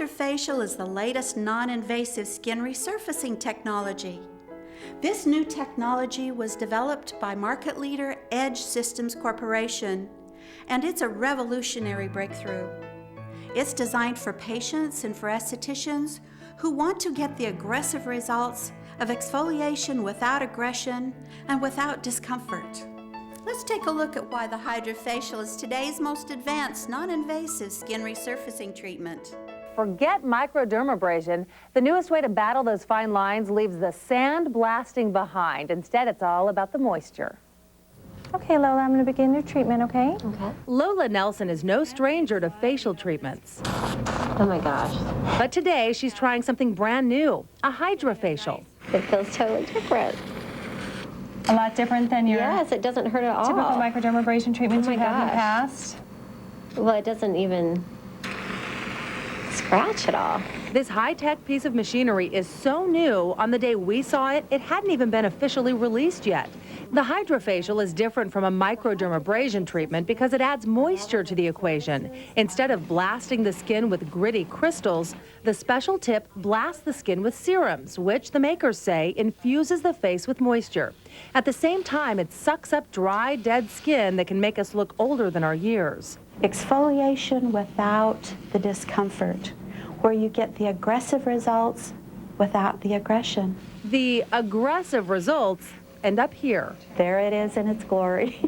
Hydrafacial is the latest non-invasive skin resurfacing technology. This new technology was developed by market leader Edge Systems Corporation, and it's a revolutionary breakthrough. It's designed for patients and for estheticians who want to get the aggressive results of exfoliation without aggression and without discomfort. Let's take a look at why the Hydrafacial is today's most advanced non-invasive skin resurfacing treatment. Forget microdermabrasion. The newest way to battle those fine lines leaves the sand blasting behind. Instead, it's all about the moisture. Okay, Lola, I'm going to begin your treatment, okay? Okay. Lola Nelson is no stranger to facial treatments. Oh my gosh. But today, she's trying something brand new, a Hydrafacial. It feels totally different. A lot different than your Yes, it doesn't hurt at all. typical microdermabrasion treatments you've had in the past? Well, it doesn't even scratch at all. This high-tech piece of machinery is so new, on the day we saw it, it hadn't even been officially released yet. The Hydrafacial is different from a microdermabrasion treatment because it adds moisture to the equation. Instead of blasting the skin with gritty crystals, the special tip blasts the skin with serums, which the makers say infuses the face with moisture. At the same time, it sucks up dry, dead skin that can make us look older than our years. Exfoliation without the discomfort, where you get the aggressive results without the aggression. The aggressive results end up here. There it is in its glory.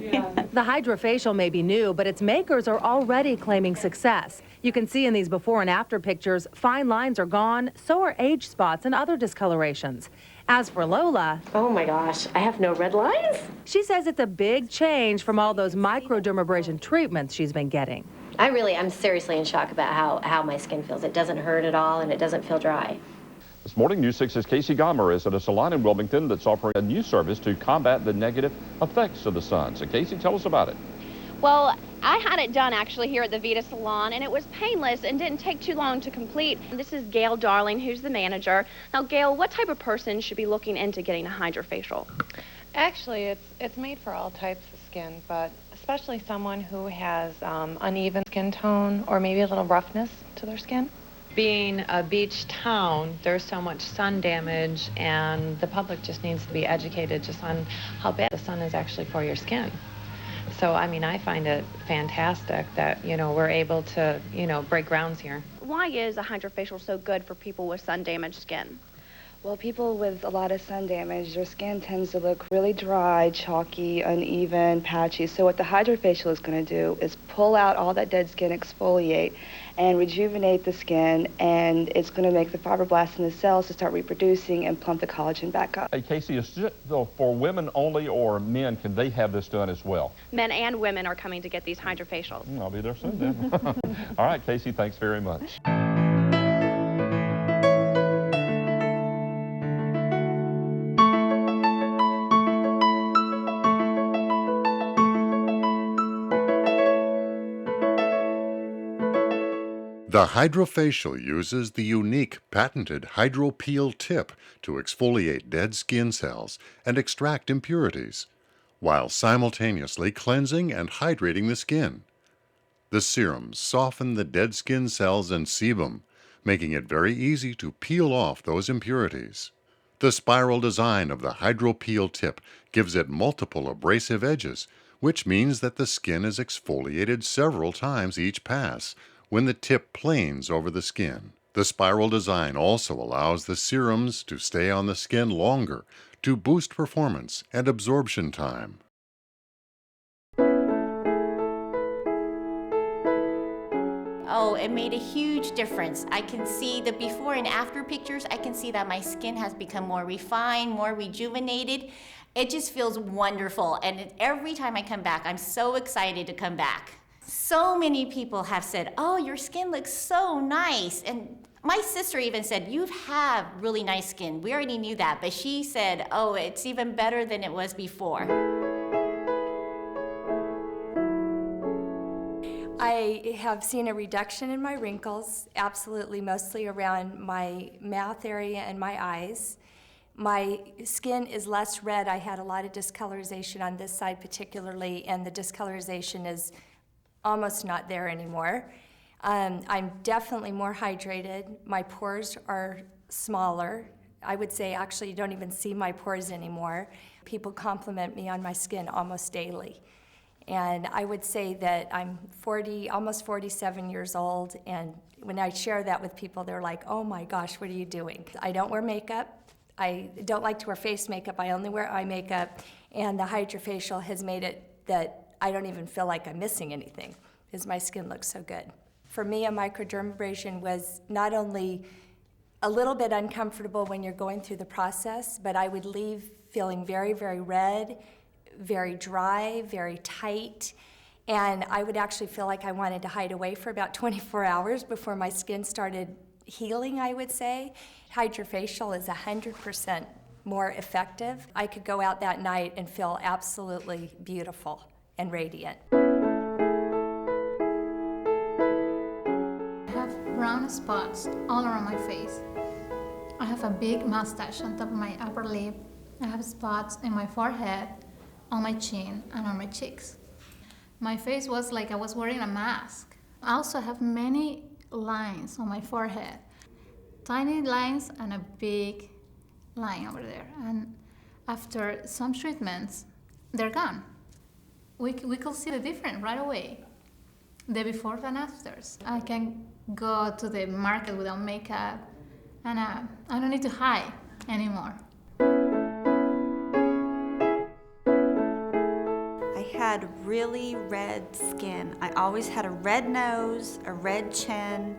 The Hydrafacial may be new, but its makers are already claiming success. You can see in these before and after pictures, fine lines are gone, so are age spots and other discolorations. As for Lola, Oh my gosh, I have no red lines? she says it's a big change from all those microdermabrasion treatments she's been getting. I'm seriously in shock about how my skin feels. It doesn't hurt at all and it doesn't feel dry. This morning, News 6's Casey Gomer is at a salon in Wilmington that's offering a new service to combat the negative effects of the sun. So, Casey, tell us about it. Well, I had it done actually here at the Vita Salon, and it was painless and didn't take too long to complete. This is Gail Darling, who's the manager. Now, Gail, what type of person should be looking into getting a Hydrafacial? Actually, it's made for all types of skin, but especially someone who has uneven skin tone or maybe a little roughness to their skin. Being a beach town, there's so much sun damage, and the public just needs to be educated just on how bad the sun is actually for your skin. So, I mean, I find it fantastic that, we're able to, break grounds here. Why is a Hydrafacial so good for people with sun-damaged skin? Well, people with a lot of sun damage, their skin tends to look really dry, chalky, uneven, patchy. So what the Hydrafacial is going to do is pull out all that dead skin, exfoliate, and rejuvenate the skin, and it's going to make the fibroblasts in the cells to start reproducing and plump the collagen back up. Hey, Casey, is it for women only or men? Can they have this done as well? Men and women are coming to get these Hydrafacials. I'll be there soon then. All right, Casey, thanks very much. The Hydrafacial uses the unique patented HydroPeel tip to exfoliate dead skin cells and extract impurities, while simultaneously cleansing and hydrating the skin. The serums soften the dead skin cells and sebum, making it very easy to peel off those impurities. The spiral design of the HydroPeel tip gives it multiple abrasive edges, which means that the skin is exfoliated several times each pass, when the tip planes over the skin. The spiral design also allows the serums to stay on the skin longer to boost performance and absorption time. Oh, it made a huge difference. I can see the before and after pictures. I can see that my skin has become more refined, more rejuvenated. It just feels wonderful. And every time I come back, I'm so excited to come back. So many people have said, oh, your skin looks so nice. And my sister even said, you have really nice skin. We already knew that, but she said, oh, it's even better than it was before. I have seen a reduction in my wrinkles, absolutely, mostly around my mouth area and my eyes. My skin is less red. I had a lot of discolorization on this side particularly, and the discolorization is almost not there anymore. I'm definitely more hydrated. My pores are smaller. I would say actually you don't even see my pores anymore. People compliment me on my skin almost daily. And I would say that I'm 40, almost 47 years old, and when I share that with people, they're like, oh my gosh, what are you doing? I don't wear makeup. I don't like to wear face makeup. I only wear eye makeup, and the Hydrafacial has made it that I don't even feel like I'm missing anything because my skin looks so good. For me, a microdermabrasion was not only a little bit uncomfortable when you're going through the process, but I would leave feeling very, very red, very dry, very tight, and I would actually feel like I wanted to hide away for about 24 hours before my skin started healing, I would say. Hydrafacial is 100% more effective. I could go out that night and feel absolutely beautiful and radiant. I have brown spots all around my face. I have a big mustache on top of my upper lip. I have spots in my forehead, on my chin, and on my cheeks. My face was like I was wearing a mask. I also have many lines on my forehead, tiny lines and a big line over there. And after some treatments, they're gone. We could see the difference right away, the before and afters. I can go to the market without makeup, and I don't need to hide anymore. I had really red skin. I always had a red nose, a red chin.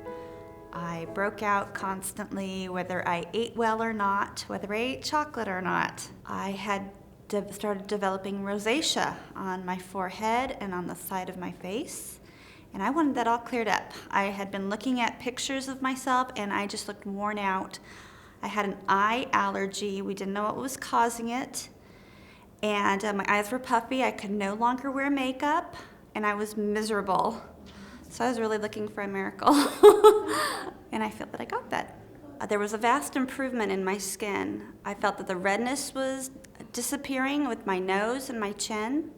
I broke out constantly, whether I ate well or not, whether I ate chocolate or not. I had started developing rosacea on my forehead and on the side of my face, and I wanted that all cleared up. I had been looking at pictures of myself, and I just looked worn out. I had an eye allergy. We didn't know what was causing it. And my eyes were puffy. I could no longer wear makeup, and I was miserable. So I was really looking for a miracle. And I feel that I got that. There was a vast improvement in my skin. I felt that the redness was disappearing with my nose and my chin.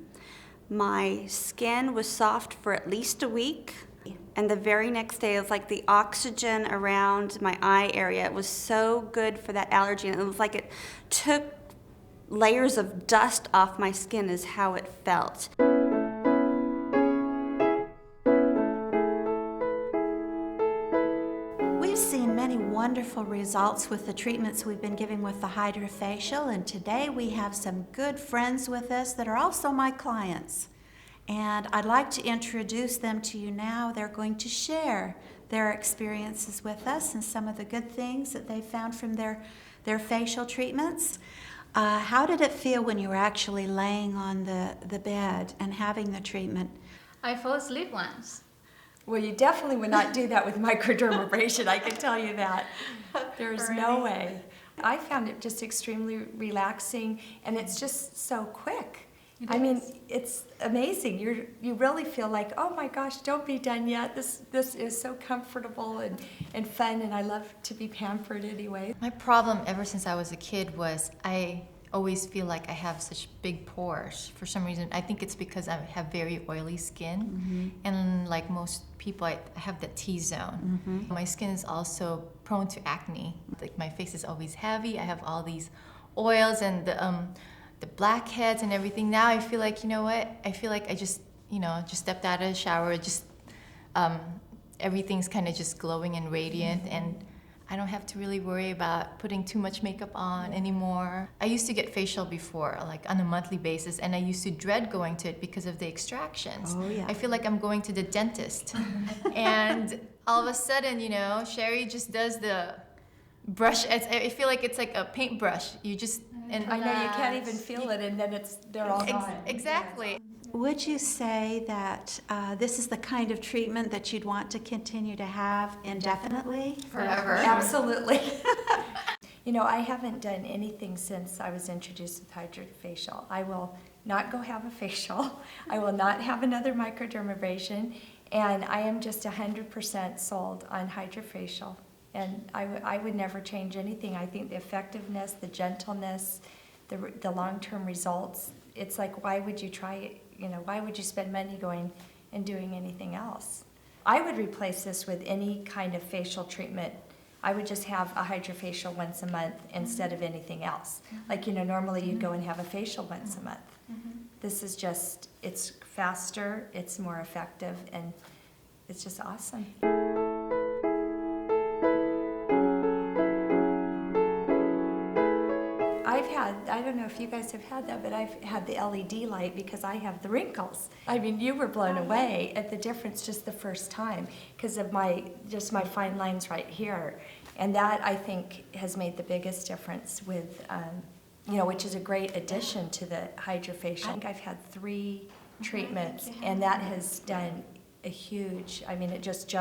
My skin was soft for at least a week. And the very next day, it was like the oxygen around my eye area. It was so good for that allergy. And it was like it took layers of dust off my skin is how it felt. We've seen many wonderful results with the treatments we've been giving with the Hydrafacial, and today we have some good friends with us that are also my clients. And I'd like to introduce them to you now. They're going to share their experiences with us and some of the good things that they found from their facial treatments. How did it feel when you were actually laying on the bed and having the treatment? I fell asleep once. Well, you definitely would not do that with microdermabrasion, I can tell you that. There's no way. I found it just extremely relaxing, and it's just so quick. I mean, it's amazing. You really feel like, oh my gosh, don't be done yet. This is so comfortable and fun, and I love to be pampered anyway. My problem ever since I was a kid was I always feel like I have such big pores. For some reason, I think it's because I have very oily skin, and like most people, I have that T-zone. My skin is also prone to acne. Like my face is always heavy. I have all these oils and the blackheads and everything. Now I feel like, you know what? I feel like I just stepped out of the shower. Everything's kind of just glowing and radiant, and I don't have to really worry about putting too much makeup on anymore. I used to get facial before, like on a monthly basis, and I used to dread going to it because of the extractions. Oh, yeah. I feel like I'm going to the dentist. And all of a sudden, Sherry just does the brush. I feel like it's like a paintbrush. And I know, you can't even feel it, and then they're all gone. Exactly. Would you say that this is the kind of treatment that you'd want to continue to have indefinitely? Forever. Absolutely. I haven't done anything since I was introduced with Hydrafacial. I will not go have a facial. I will not have another microdermabrasion, and I am just 100% sold on Hydrafacial. And I would never change anything. I think the effectiveness, the gentleness, the long-term results, it's like, why would you try it? Why would you spend money going and doing anything else? I would replace this with any kind of facial treatment. I would just have a Hydrafacial once a month instead of anything else. Like, you know, normally you'd go and have a facial once a month. This is just, it's faster, it's more effective, and it's just awesome. I don't know if you guys have had that, but I've had the LED light because I have the wrinkles. I mean, you were blown away at the difference just the first time because of my fine lines right here. And that, I think, has made the biggest difference with, you know, which is a great addition to the Hydrafacial. I think I've had 3 treatments, and that has done a huge, I mean, it just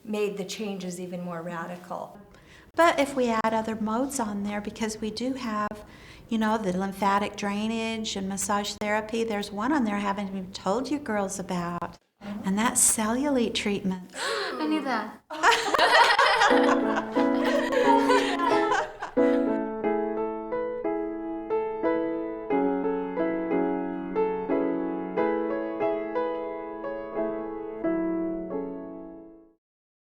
made the changes even more radical. But if we add other modes on there, because we do have, you know, the lymphatic drainage and massage therapy, there's one on there I haven't even told you girls about, and that's cellulite treatment. I need that.